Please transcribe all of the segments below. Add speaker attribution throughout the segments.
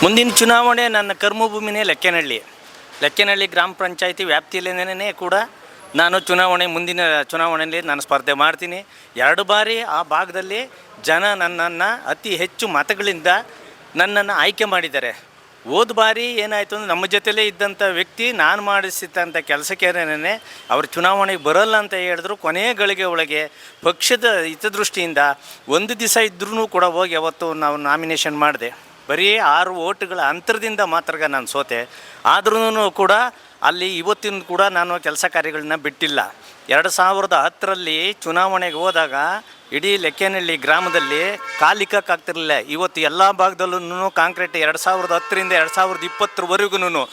Speaker 1: ಮುಂದಿನ ಚುನಾವಣೆ ನನ್ನ ಕರ್ಮಭೂಮಿನೇ ಲೆಕ್ಕೇನಹಳ್ಳಿ ಗ್ರಾಮ ಪಂಚಾಯಿತಿ ವ್ಯಾಪ್ತಿಯಲ್ಲೇ ಕೂಡ ನಾನು ಮುಂದಿನ ಚುನಾವಣೆಯಲ್ಲಿ ನಾನು ಸ್ಪರ್ಧೆ ಮಾಡ್ತೀನಿ. 2 ಬಾರಿ ಆ ಭಾಗದಲ್ಲಿ ಜನ ನನ್ನನ್ನು ಅತಿ ಹೆಚ್ಚು ಮತಗಳಿಂದ ನನ್ನನ್ನು ಆಯ್ಕೆ ಮಾಡಿದ್ದಾರೆ. ಹೋದ ಬಾರಿ ಏನಾಯಿತು ಅಂದರೆ ನಮ್ಮ ಜೊತೆಲೇ ಇದ್ದಂಥ ವ್ಯಕ್ತಿ ನಾನು ಮಾಡಿಸಿದಂಥ ಕೆಲಸಕ್ಕೇನೆ ಅವ್ರು ಚುನಾವಣೆಗೆ ಬರೋಲ್ಲ ಅಂತ ಹೇಳಿದ್ರು. ಕೊನೆಯ ಗಳಿಗೆ ಒಳಗೆ ಪಕ್ಷದ ಹಿತದೃಷ್ಟಿಯಿಂದ ಒಂದು ದಿವಸ ಇದ್ರೂ ಕೂಡ ಹೋಗಿ ಅವತ್ತು ನಾವು ನಾಮಿನೇಷನ್ ಮಾಡಿದೆ. ಬರೀ 6 ವೋಟ್ಗಳ ಅಂತರದಿಂದ ಮಾತ್ರ ನಾನು ಸೋತೆ. ಆದ್ರೂ ಕೂಡ ಅಲ್ಲಿ ಇವತ್ತಿನ ಕೂಡ ನಾನು ಕೆಲಸ ಕಾರ್ಯಗಳನ್ನ ಬಿಟ್ಟಿಲ್ಲ. 2010ರಲ್ಲಿ ಚುನಾವಣೆಗೆ ಹೋದಾಗ ಇಡೀ ಲೆಕ್ಕೇನಹಳ್ಳಿ ಗ್ರಾಮದಲ್ಲಿ ಕಾಲಿಕ್ಕಾಗ್ತಿರಲಿಲ್ಲ. ಇವತ್ತು ಎಲ್ಲ ಭಾಗದಲ್ಲೂ ಕಾಂಕ್ರೀಟ್ 2010ರಿಂದ 2020ವರೆಗೂ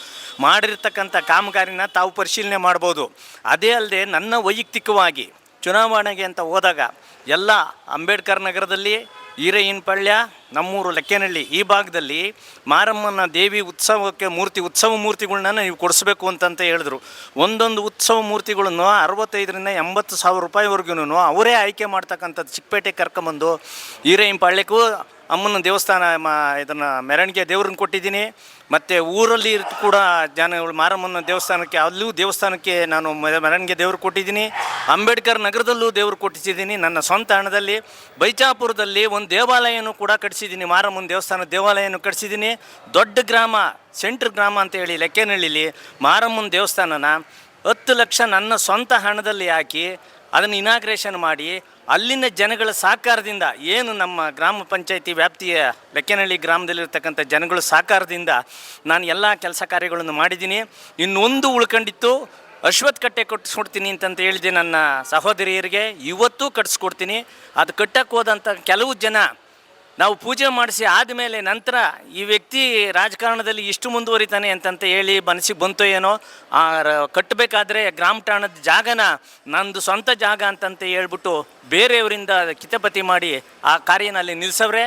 Speaker 1: ಮಾಡಿರ್ತಕ್ಕಂಥ ಕಾಮಗಾರಿನ ತಾವು ಪರಿಶೀಲನೆ ಮಾಡ್ಬೋದು. ಅದೇ ಅಲ್ಲದೆ ನನ್ನ ವೈಯಕ್ತಿಕವಾಗಿ ಚುನಾವಣೆಗೆ ಅಂತ ಹೋದಾಗ ಎಲ್ಲ ಅಂಬೇಡ್ಕರ್ ನಗರದಲ್ಲಿ, ಈರಯ್ಯನಪಾಳ್ಯ, ನಮ್ಮೂರು ಲೆಕ್ಕೇನಹಳ್ಳಿ ಈ ಭಾಗದಲ್ಲಿ ಮಾರಮ್ಮನ ದೇವಿ ಉತ್ಸವಕ್ಕೆ ಉತ್ಸವ ಮೂರ್ತಿಗಳನ್ನ ನೀವು ಕೊಡಿಸ್ಬೇಕು ಅಂತಂತ ಹೇಳಿದ್ರು. ಒಂದೊಂದು ಉತ್ಸವ ಮೂರ್ತಿಗಳನ್ನು 65ರಿಂದ 80 ಸಾವಿರ ರೂಪಾಯಿವರೆಗೂ ಅವರೇ ಆಯ್ಕೆ ಮಾಡ್ತಕ್ಕಂಥದ್ದು. ಚಿಕ್ಕಪೇಟೆ ಕರ್ಕೊಂಬಂದು ಈರಯ್ಯನಪಾಳ್ಯಕ್ಕೂ ಅಮ್ಮನ ದೇವಸ್ಥಾನ ಇದನ್ನು ಮೆರವಣಿಗೆ ದೇವ್ರನ್ನ ಕೊಟ್ಟಿದ್ದೀನಿ. ಮತ್ತು ಊರಲ್ಲಿ ಕೂಡ ಜನಗಳು ಮಾರಮ್ಮನ ದೇವಸ್ಥಾನಕ್ಕೆ ಅಲ್ಲೂ ದೇವಸ್ಥಾನಕ್ಕೆ ನಾನು ಮೆರವಣಿಗೆ ದೇವ್ರು ಕೊಟ್ಟಿದ್ದೀನಿ. ಅಂಬೇಡ್ಕರ್ ನಗರದಲ್ಲೂ ದೇವ್ರು ಕೊಟ್ಟಿದ್ದೀನಿ. ನನ್ನ ಸ್ವಂತ ಹಣದಲ್ಲಿ ಬೈಚಾಪುರದಲ್ಲಿ ಒಂದು ದೇವಾಲಯನೂ ಕೂಡ ಕಟ್ಟಿಸಿದ್ದೀನಿ. ಮಾರಮ್ಮನ ದೇವಾಲಯನೂ ಕಟ್ಟಿಸಿದ್ದೀನಿ. ದೊಡ್ಡ ಗ್ರಾಮ, ಸೆಂಟ್ರ್ ಗ್ರಾಮ ಅಂತೇಳಿ ಲೆಕ್ಕೇನಹಳ್ಳಿಲಿ ಮಾರಮ್ಮನ ದೇವಸ್ಥಾನನ 10 ಲಕ್ಷ ನನ್ನ ಸ್ವಂತ ಹಣದಲ್ಲಿ ಹಾಕಿ ಅದನ್ನು ಇನಾಗ್ರೇಷನ್ ಮಾಡಿ ಅಲ್ಲಿನ ಜನಗಳ ಸಹಕಾರದಿಂದ, ಏನು ನಮ್ಮ ಗ್ರಾಮ ಪಂಚಾಯಿತಿ ವ್ಯಾಪ್ತಿಯ ಲೆಕ್ಕೇನಹಳ್ಳಿ ಗ್ರಾಮದಲ್ಲಿರ್ತಕ್ಕಂಥ ಜನಗಳ ಸಹಕಾರದಿಂದ ನಾನು ಎಲ್ಲ ಕೆಲಸ ಕಾರ್ಯಗಳನ್ನು ಮಾಡಿದ್ದೀನಿ. ಇನ್ನೊಂದು ಉಳ್ಕೊಂಡಿತ್ತು, ಅಶ್ವತ್ಥ ಕಟ್ಟೆ ಕಟ್ಟಿಸ್ಕೊಡ್ತೀನಿ ಅಂತಂತ ಹೇಳಿದೆ ನನ್ನ ಸಹೋದರಿಯರಿಗೆ. ಇವತ್ತೂ ಕಟ್ಟಿಸ್ಕೊಡ್ತೀನಿ. ಅದು ಕಟ್ಟಕ್ಕೆ ಹೋದಂಥ ಕೆಲವು ಜನ ನಾವು ಪೂಜೆ ಮಾಡಿಸಿ ಆದಮೇಲೆ ನಂತರ ಈ ವ್ಯಕ್ತಿ ರಾಜಕಾರಣದಲ್ಲಿ ಇಷ್ಟು ಮುಂದುವರಿತಾನೆ ಅಂತಂತ ಹೇಳಿ ಮನಸ್ಸಿಗೆ ಬಂತೋ ಏನೋ, ಕಟ್ಟಬೇಕಾದ್ರೆ ಗ್ರಾಮ ಠಾಣದ ಜಾಗನ ನಂದು ಸ್ವಂತ ಜಾಗ ಅಂತಂತ ಹೇಳ್ಬಿಟ್ಟು ಬೇರೆಯವರಿಂದ ಕಿತಾಪತಿ ಮಾಡಿ ಆ ಕಾರ್ಯನಲ್ಲಿ ನಿಲ್ಲಿಸವ್ರೆ.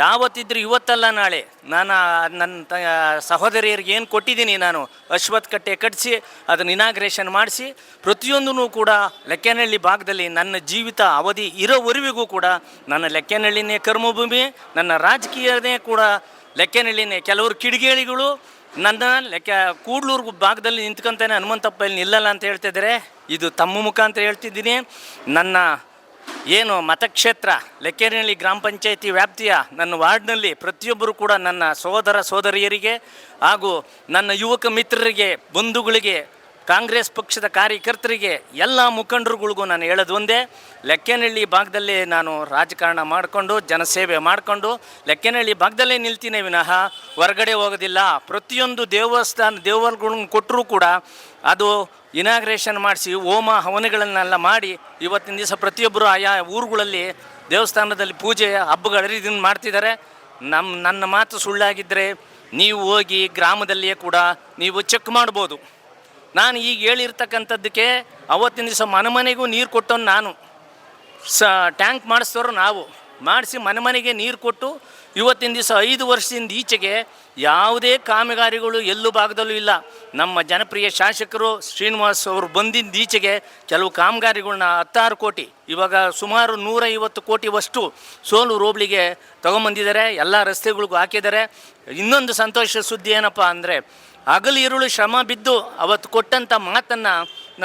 Speaker 1: ಯಾವತ್ತಿದ್ರೂ ಇವತ್ತಲ್ಲ ನಾಳೆ ನಾನು ನನ್ನ ಸಹೋದರಿಯರಿಗೆ ಏನು ಕೊಟ್ಟಿದ್ದೀನಿ, ನಾನು ಅಶ್ವತ್ಥ ಕಟ್ಟೆ ಕಟ್ಟಿಸಿ ಅದನ್ನು ಇನಾಗ್ರೇಷನ್ ಮಾಡಿಸಿ ಪ್ರತಿಯೊಂದೂ ಕೂಡ ಲೆಕ್ಕೇನಹಳ್ಳಿ ಭಾಗದಲ್ಲಿ ನನ್ನ ಜೀವಿತ ಅವಧಿ ಇರೋವರೆಗೂ ಕೂಡ ನನ್ನ ಲೆಕ್ಕೇನಹಳ್ಳಿನೇ ಕರ್ಮಭೂಮಿ, ನನ್ನ ರಾಜಕೀಯನೇ ಕೂಡ ಲೆಕ್ಕೇನಹಳ್ಳಿನೇ. ಕೆಲವರು ಕಿಡಿಗೇಳಿಗಳು ನನ್ನ ಕೂಡ್ಲೂರು ಭಾಗದಲ್ಲಿ ನಿಂತ್ಕೊಂತಾನೆ ಹನುಮಂತಪ್ಪ ಇಲ್ಲಿ ನಿಲ್ಲಲ್ಲ ಅಂತ ಹೇಳ್ತಿದ್ದಾರೆ. ಇದು ತಮ್ಮ ಮುಖಾಂತರ ಹೇಳ್ತಿದ್ದೀನಿ. ನನ್ನ ಏನು ಮತಕ್ಷೇತ್ರ ಲೆಕ್ಕೇನಹಳ್ಳಿ ಗ್ರಾಮ ಪಂಚಾಯಿತಿ ವ್ಯಾಪ್ತಿಯ ನನ್ನ ವಾರ್ಡ್ನಲ್ಲಿ ಪ್ರತಿಯೊಬ್ಬರು ಕೂಡ ನನ್ನ ಸಹೋದರ ಸಹೋದರಿಯರಿಗೆ ಹಾಗೂ ನನ್ನ ಯುವಕ ಮಿತ್ರರಿಗೆ, ಬಂಧುಗಳಿಗೆ, ಕಾಂಗ್ರೆಸ್ ಪಕ್ಷದ ಕಾರ್ಯಕರ್ತರಿಗೆ, ಎಲ್ಲ ಮುಖಂಡರುಗಳಿಗೂ ನಾನು ಹೇಳೋದು ಒಂದೇ, ಲೆಕ್ಕೇನಹಳ್ಳಿ ಭಾಗದಲ್ಲೇ ನಾನು ರಾಜಕಾರಣ ಮಾಡಿಕೊಂಡು ಜನಸೇವೆ ಮಾಡಿಕೊಂಡು ಲೆಕ್ಕೇನಹಳ್ಳಿ ಭಾಗದಲ್ಲೇ ನಿಲ್ತೀನಿ ವಿನಃ ಹೊರಗಡೆ ಹೋಗೋದಿಲ್ಲ. ಪ್ರತಿಯೊಂದು ದೇವರುಗಳನ್ನ ಕೊಟ್ಟರೂ ಕೂಡ ಅದು ಇನಾಗ್ರೇಷನ್ ಮಾಡಿಸಿ ಹೋಮ ಹವನಗಳನ್ನೆಲ್ಲ ಮಾಡಿ ಇವತ್ತಿನ ದಿವಸ ಪ್ರತಿಯೊಬ್ಬರು ಆಯಾ ಊರುಗಳಲ್ಲಿ ದೇವಸ್ಥಾನದಲ್ಲಿ ಪೂಜೆ ಹಬ್ಬಗಳು ಇದನ್ನು ಮಾಡ್ತಿದ್ದಾರೆ. ನನ್ನ ಮಾತು ಸುಳ್ಳಾಗಿದ್ದರೆ ನೀವು ಹೋಗಿ ಗ್ರಾಮದಲ್ಲಿಯೇ ಕೂಡ ನೀವು ಚೆಕ್ ಮಾಡ್ಬೋದು. ನಾನು ಈಗ ಹೇಳಿರ್ತಕ್ಕಂಥದ್ದಕ್ಕೆ ಅವತ್ತಿನ ದಿವಸ ಮನೆಗೂ ನೀರು ಕೊಟ್ಟವನು ನಾನು, ಟ್ಯಾಂಕ್ ಮಾಡಿಸ್ತವ್ರು ನಾವು ಮಾಡಿಸಿ ಮನೆಗೆ ನೀರು ಕೊಟ್ಟು ಇವತ್ತಿನ ದಿವಸ 5 ವರ್ಷದಿಂದ ಈಚೆಗೆ ಯಾವುದೇ ಕಾಮಗಾರಿಗಳು ಎಲ್ಲೂ ಭಾಗದಲ್ಲೂ ಇಲ್ಲ. ನಮ್ಮ ಜನಪ್ರಿಯ ಶಾಸಕರು ಶ್ರೀನಿವಾಸ್ ಅವರು ಬಂದಿದ್ದ ಈಚೆಗೆ ಕೆಲವು ಕಾಮಗಾರಿಗಳನ್ನ 16 ಕೋಟಿ, ಇವಾಗ ಸುಮಾರು 150 ಕೋಟಿವಷ್ಟು ಸೋಲು ರೋಬ್ಳಿಗೆ ತೊಗೊಂಬಂದಿದ್ದಾರೆ. ಎಲ್ಲ ರಸ್ತೆಗಳಿಗೂ ಹಾಕಿದ್ದಾರೆ. ಇನ್ನೊಂದು ಸಂತೋಷ ಸುದ್ದಿ ಏನಪ್ಪ ಅಂದರೆ, ಹಗಲು ಇರುಳು ಶ್ರಮ ಬಿದ್ದು ಅವತ್ತು ಕೊಟ್ಟಂಥ ಮಾತನ್ನು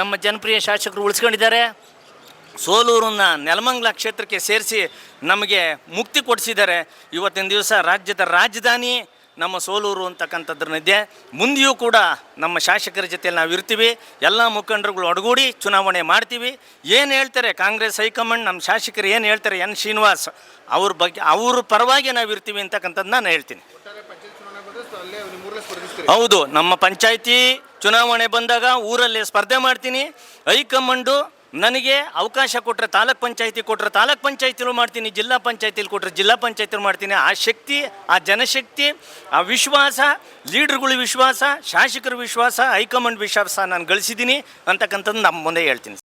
Speaker 1: ನಮ್ಮ ಜನಪ್ರಿಯ ಶಾಸಕರು ಉಳಿಸ್ಕೊಂಡಿದ್ದಾರೆ. ಸೋಲೂರನ್ನು ನೆಲಮಂಗಲ ಕ್ಷೇತ್ರಕ್ಕೆ ಸೇರಿಸಿ ನಮಗೆ ಮುಕ್ತಿ ಕೊಡಿಸಿದ್ದಾರೆ. ಇವತ್ತಿನ ದಿವಸ ರಾಜ್ಯದ ರಾಜಧಾನಿ ನಮ್ಮ ಸೋಲೂರು ಅಂತಕ್ಕಂಥದ್ರನ್ನಿದೆ. ಮುಂದೆಯೂ ಕೂಡ ನಮ್ಮ ಶಾಸಕರ ಜೊತೆಯಲ್ಲಿ ನಾವು ಇರ್ತೀವಿ. ಎಲ್ಲ ಮುಖಂಡರುಗಳು ಒಡಗೂಡಿ ಚುನಾವಣೆ ಮಾಡ್ತೀವಿ. ಏನು ಹೇಳ್ತಾರೆ ಕಾಂಗ್ರೆಸ್ ಹೈಕಮಾಂಡ್, ನಮ್ಮ ಶಾಸಕರು ಏನು ಹೇಳ್ತಾರೆ, ಎನ್ ಶ್ರೀನಿವಾಸ್ ಅವ್ರ ಬಗ್ಗೆ, ಅವ್ರ ಪರವಾಗಿ ನಾವು ಇರ್ತೀವಿ ಅಂತಕ್ಕಂಥದ್ದು ನಾನು ಹೇಳ್ತೀನಿ. ಹೌದು, ನಮ್ಮ ಪಂಚಾಯಿತಿ ಚುನಾವಣೆ ಬಂದಾಗ ಊರಲ್ಲೇ ಸ್ಪರ್ಧೆ ಮಾಡ್ತೀನಿ. ಹೈಕಮಾಂಡು ನನಗೆ ಅವಕಾಶ ಕೊಟ್ಟರೆ ತಾಲೂಕ್ ಪಂಚಾಯಿತಿ ಕೊಟ್ಟರೆ ತಾಲೂಕ್ ಪಂಚಾಯಿತಿಲೂ ಮಾಡ್ತೀನಿ, ಜಿಲ್ಲಾ ಪಂಚಾಯಿತಿಲಿ ಕೊಟ್ಟರೆ ಜಿಲ್ಲಾ ಪಂಚಾಯಿತಿಲೂ ಮಾಡ್ತೀನಿ. ಆ ಶಕ್ತಿ, ಆ ಜನಶಕ್ತಿ, ಆ ವಿಶ್ವಾಸ, ಲೀಡ್ರುಗಳ ವಿಶ್ವಾಸ, ಶಾಸಕರ ವಿಶ್ವಾಸ, ಹೈಕಮಾಂಡ್ ವಿಶ್ವಾಸ ನಾನು ಗಳಿಸಿದ್ದೀನಿ ಅಂತಕ್ಕಂಥದ್ದು ನಮ್ಮ ಮುಂದೆ ಹೇಳ್ತೀನಿ.